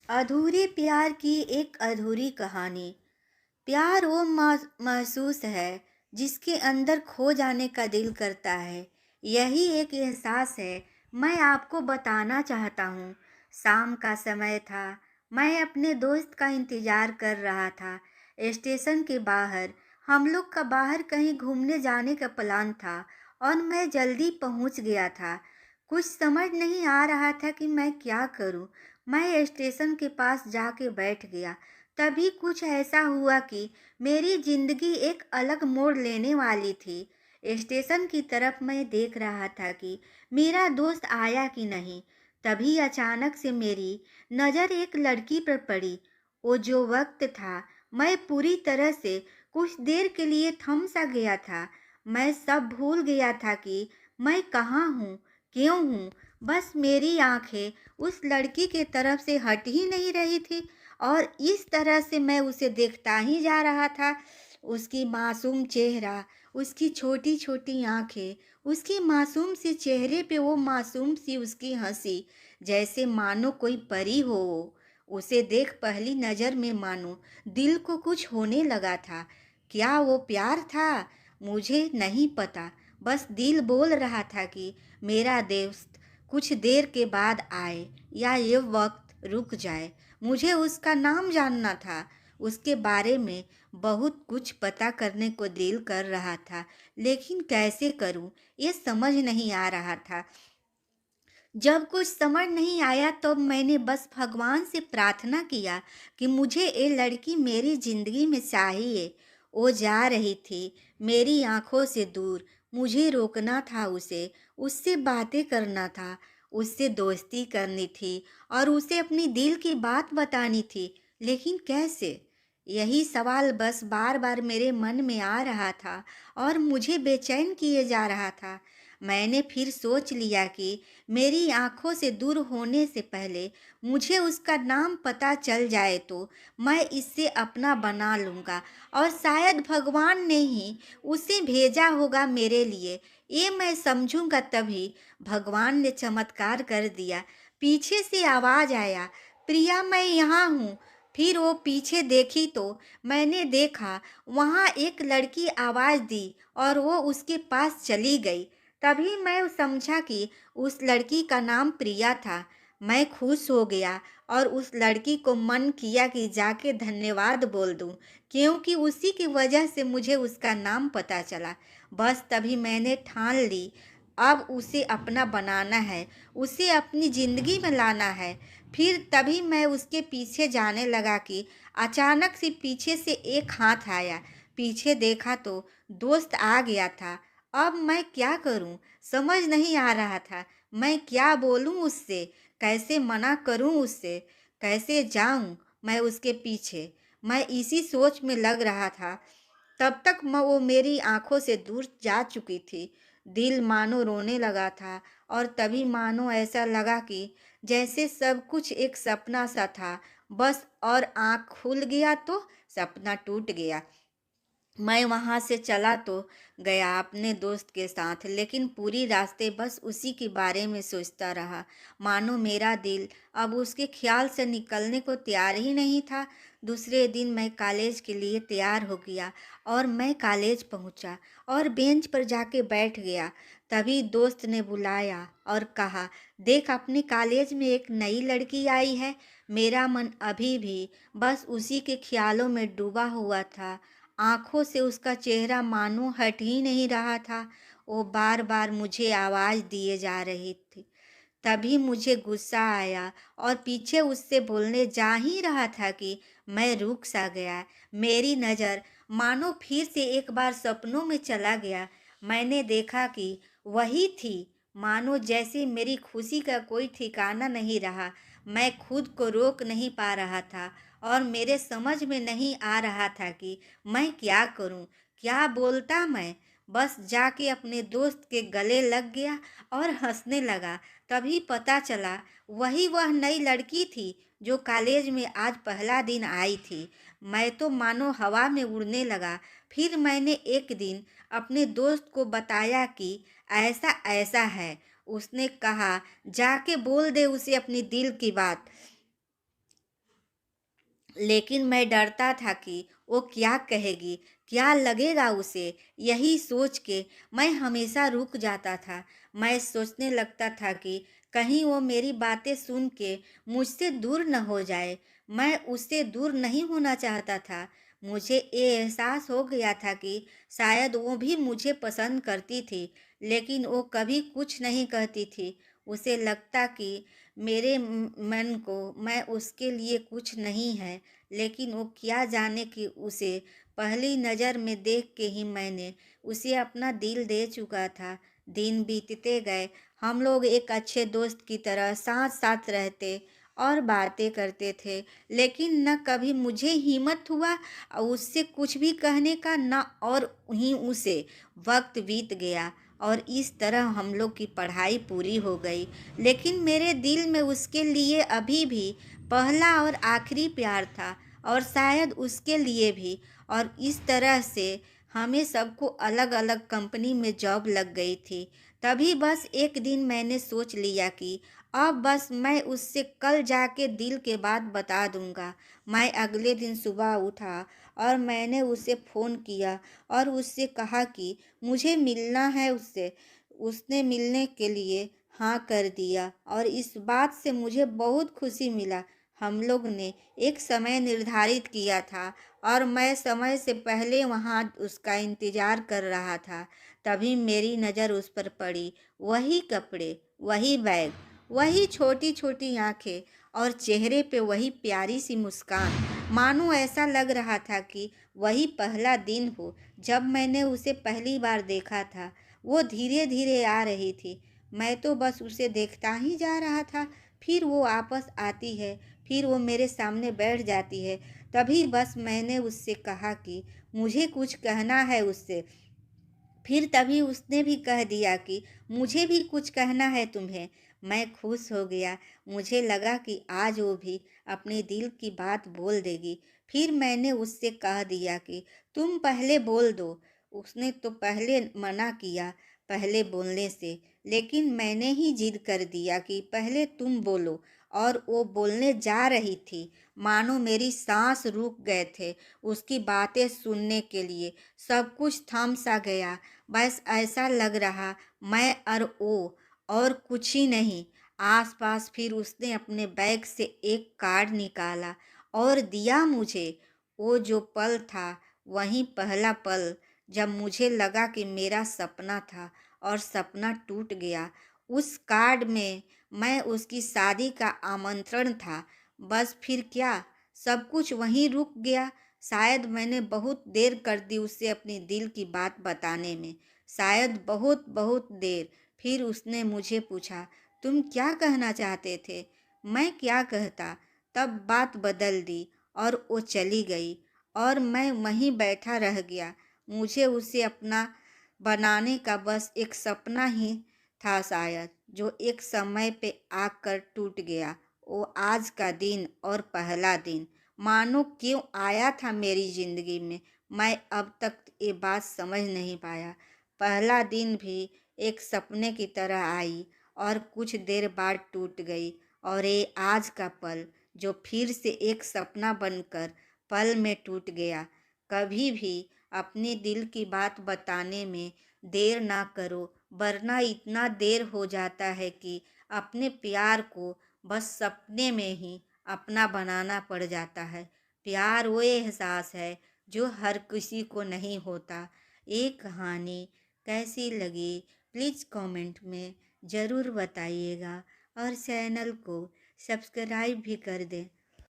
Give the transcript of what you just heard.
अधूरे प्यार की एक अधूरी कहानी। प्यार वो महसूस है जिसके अंदर खो जाने का दिल करता है। यही एक एहसास है मैं आपको बताना चाहता हूँ। शाम का समय था। मैं अपने दोस्त का इंतजार कर रहा था। स्टेशन के बाहर हम लोग का बाहर कहीं घूमने जाने का प्लान था और मैं जल्दी पहुँच गया था। कुछ समझ नहीं आ रहा था कि मैं क्या करूँ। मैं स्टेशन के पास जाके बैठ गया। तभी कुछ ऐसा हुआ कि मेरी जिंदगी एक अलग मोड़ लेने वाली थी। स्टेशन की तरफ मैं देख रहा था कि मेरा दोस्त आया कि नहीं। तभी अचानक से मेरी नज़र एक लड़की पर पड़ी। वो जो वक्त था, मैं पूरी तरह से कुछ देर के लिए थम सा गया था। मैं सब भूल गया था कि मैं कहाँ हूँ, क्यों हूँ। बस मेरी आंखें उस लड़की के तरफ से हट ही नहीं रही थी और इस तरह से मैं उसे देखता ही जा रहा था। उसकी मासूम चेहरा, उसकी छोटी छोटी आंखें, उसकी मासूम सी चेहरे पे वो मासूम सी उसकी हंसी, जैसे मानो कोई परी हो वो। उसे देख पहली नज़र में मानो दिल को कुछ होने लगा था। क्या वो प्यार था? मुझे नहीं पता। बस दिल बोल रहा था कि मेरा दोस्त कुछ देर के बाद आए या ये वक्त रुक जाए। मुझे उसका नाम जानना था। उसके बारे में बहुत कुछ पता करने को दिल कर रहा था, लेकिन कैसे करूं ये समझ नहीं आ रहा था। जब कुछ समझ नहीं आया तो मैंने बस भगवान से प्रार्थना किया कि मुझे ये लड़की मेरी जिंदगी में चाहिए। वो जा रही थी मेरी आंखों से दूर। मुझे रोकना था उसे, उससे बातें करना था, उससे दोस्ती करनी थी और उसे अपनी दिल की बात बतानी थी। लेकिन कैसे? यही सवाल बस बार बार मेरे मन में आ रहा था और मुझे बेचैन किए जा रहा था। मैंने फिर सोच लिया कि मेरी आंखों से दूर होने से पहले मुझे उसका नाम पता चल जाए तो मैं इससे अपना बना लूँगा और शायद भगवान ने ही उसे भेजा होगा मेरे लिए। ये मैं समझूंगा। तभी भगवान ने चमत्कार कर दिया। पीछे से आवाज़ आया, प्रिया मैं यहाँ हूँ। फिर वो पीछे देखी तो मैंने देखा वहाँ एक लड़की आवाज़ दी और वो उसके पास चली गई। तभी मैं समझा कि उस लड़की का नाम प्रिया था। मैं खुश हो गया और उस लड़की को मन किया कि जाके धन्यवाद बोल दूं, क्योंकि उसी की वजह से मुझे उसका नाम पता चला। बस तभी मैंने ठान ली, अब उसे अपना बनाना है, उसे अपनी ज़िंदगी में लाना है। फिर तभी मैं उसके पीछे जाने लगा कि अचानक से पीछे से एक हाथ आया। पीछे देखा तो दोस्त आ गया था। अब मैं क्या करूं? समझ नहीं आ रहा था। मैं क्या बोलूं उससे? कैसे मना करूं उससे? कैसे जाऊं मैं उसके पीछे? मैं इसी सोच में लग रहा था। तब तक वो मेरी आंखों से दूर जा चुकी थी। दिल मानो रोने लगा था और तभी मानो ऐसा लगा कि जैसे सब कुछ एक सपना सा था। बस और आँख खुल गया तो सपना टूट गया। मैं वहाँ से चला तो गया अपने दोस्त के साथ, लेकिन पूरी रास्ते बस उसी के बारे में सोचता रहा। मानो मेरा दिल अब उसके ख्याल से निकलने को तैयार ही नहीं था। दूसरे दिन मैं कॉलेज के लिए तैयार हो गया और मैं कॉलेज पहुँचा और बेंच पर जाके बैठ गया। तभी दोस्त ने बुलाया और कहा, देख अपने कॉलेज में एक नई लड़की आई है। मेरा मन अभी भी बस उसी के ख्यालों में डूबा हुआ था। आँखों से उसका चेहरा मानो हट ही नहीं रहा था। वो बार बार मुझे आवाज़ दिए जा रही थी। तभी मुझे गुस्सा आया और पीछे उससे बोलने जा ही रहा था कि मैं रुक सा गया। मेरी नज़र मानो फिर से एक बार सपनों में चला गया। मैंने देखा कि वही थी। मानो जैसे मेरी खुशी का कोई ठिकाना नहीं रहा। मैं खुद को रोक नहीं पा रहा था और मेरे समझ में नहीं आ रहा था कि मैं क्या करूं, क्या बोलता मैं। बस जाके अपने दोस्त के गले लग गया और हंसने लगा। तभी पता चला वही वह नई लड़की थी जो कॉलेज में आज पहला दिन आई थी। मैं तो मानो हवा में उड़ने लगा। फिर मैंने एक दिन अपने दोस्त को बताया कि ऐसा ऐसा है। उसने कहा, जाके बोल दे उसे अपनी दिल की बात। लेकिन मैं डरता था कि वो क्या कहेगी, क्या लगेगा उसे। यही सोच के मैं हमेशा रुक जाता था। मैं सोचने लगता था कि कहीं वो मेरी बातें सुन के मुझसे दूर न हो जाए। मैं उससे दूर नहीं होना चाहता था। मुझे ये एहसास हो गया था कि शायद वो भी मुझे पसंद करती थी, लेकिन वो कभी कुछ नहीं कहती थी। उसे लगता कि मेरे मन को मैं उसके लिए कुछ नहीं है, लेकिन वो क्या जाने कि उसे पहली नज़र में देख के ही मैंने उसे अपना दिल दे चुका था। दिन बीतते गए, हम लोग एक अच्छे दोस्त की तरह साथ साथ रहते और बातें करते थे, लेकिन न कभी मुझे हिम्मत हुआ उससे कुछ भी कहने का, न और ही उसे। वक्त बीत गया और इस तरह हम लोग की पढ़ाई पूरी हो गई, लेकिन मेरे दिल में उसके लिए अभी भी पहला और आखिरी प्यार था, और शायद उसके लिए भी। और इस तरह से हमें सबको अलग अलग कंपनी में जॉब लग गई थी। तभी बस एक दिन मैंने सोच लिया कि अब बस मैं उससे कल जाके दिल के बात बता दूंगा। मैं अगले दिन सुबह उठा और मैंने उसे फ़ोन किया और उससे कहा कि मुझे मिलना है उससे। उसने मिलने के लिए हाँ कर दिया और इस बात से मुझे बहुत खुशी मिला। हम लोग ने एक समय निर्धारित किया था और मैं समय से पहले वहाँ उसका इंतज़ार कर रहा था। तभी मेरी नज़र उस पर पड़ी। वही कपड़े, वही बैग, वही छोटी छोटी आंखें और चेहरे पे वही प्यारी सी मुस्कान। मानो ऐसा लग रहा था कि वही पहला दिन हो जब मैंने उसे पहली बार देखा था। वो धीरे धीरे आ रही थी। मैं तो बस उसे देखता ही जा रहा था। फिर वो वापस आती है, फिर वो मेरे सामने बैठ जाती है। तभी बस मैंने उससे कहा कि मुझे कुछ कहना है उससे। फिर तभी उसने भी कह दिया कि मुझे भी कुछ कहना है तुम्हें। मैं खुश हो गया। मुझे लगा कि आज वो भी अपने दिल की बात बोल देगी। फिर मैंने उससे कह दिया कि तुम पहले बोल दो। उसने तो पहले मना किया पहले बोलने से, लेकिन मैंने ही जिद कर दिया कि पहले तुम बोलो। और वो बोलने जा रही थी। मानो मेरी सांस रुक गए थे उसकी बातें सुनने के लिए। सब कुछ थम सा गया। बस ऐसा लग रहा मैं और वो, और कुछ ही नहीं। आसपास फिर उसने अपने बैग से एक कार्ड निकाला और दिया मुझे। वो जो पल था वही पहला पल जब मुझे लगा कि मेरा सपना था और सपना टूट गया। उस कार्ड में मैं उसकी शादी का आमंत्रण था। बस फिर क्या, सब कुछ वहीं रुक गया। शायद मैंने बहुत देर कर दी उसे अपनी दिल की बात बताने में, शायद बहुत बहुत देर। फिर उसने मुझे पूछा, तुम क्या कहना चाहते थे? मैं क्या कहता। तब बात बदल दी और वो चली गई और मैं वहीं बैठा रह गया। मुझे उसे अपना बनाने का बस एक सपना ही था शायद, जो एक समय पे आकर टूट गया। वो आज का दिन और पहला दिन मानो क्यों आया था मेरी ज़िंदगी में, मैं अब तक ये बात समझ नहीं पाया। पहला दिन भी एक सपने की तरह आई और कुछ देर बाद टूट गई। और ये आज का पल जो फिर से एक सपना बनकर पल में टूट गया। कभी भी अपने दिल की बात बताने में देर ना करो, वरना इतना देर हो जाता है कि अपने प्यार को बस सपने में ही अपना बनाना पड़ जाता है। प्यार वो एहसास है जो हर किसी को नहीं होता। ये कहानी कैसी लगी प्लीज़ कमेंट में ज़रूर बताइएगा और चैनल को सब्सक्राइब भी कर दें।